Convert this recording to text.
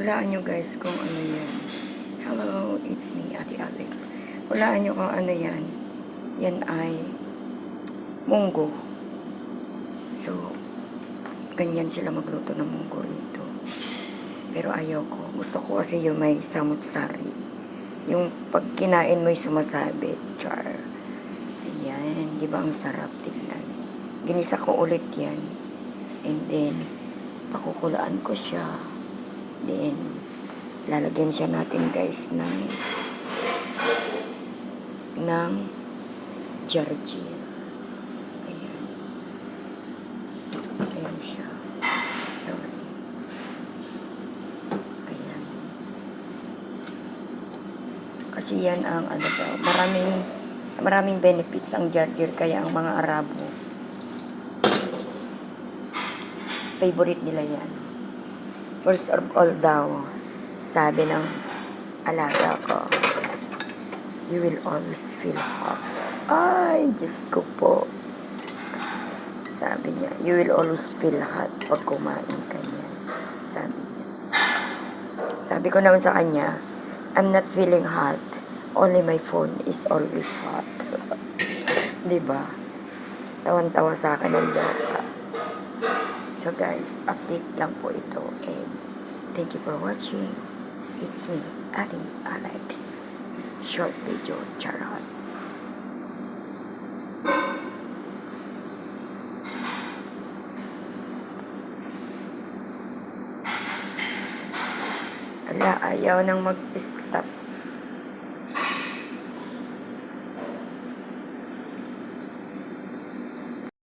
Hulaan nyo guys kung ano yan. Hello, it's me, Ate Alex. Hulaan nyo kung ano yan. Yan ay munggo. So, ganyan sila magluto ng munggo rito. Pero ayoko. Gusto ko kasi yung may samut-sari. Yung pag kinain mo'y sumasabit. Char. Ayan. Di ba ang sarap tignan? Ginisa ko ulit yan. And then, pakukulaan ko siya. Then, lalagyan siya natin guys ng jarjir. Ayan. Ayan siya. Sorry. Ayan. Kasi yan ang ano daw, maraming benefits ang jarjir, kaya ang mga Arabo favorite nila yan. First of all daw, sabi ng alaga ko, you will always feel hot. Ay, Diyos ko po. Sabi niya, you will always feel hot pag kumain ka niyan. Sabi niya. Sabi ko naman sa kanya, I'm not feeling hot. Only my phone is always hot. Diba? Tawan-tawa sa akin ng loka. So guys, update lang po ito. And thank you for watching. It's me, Ate Alex. Short video, charot. Ala, ayaw nang mag-stop.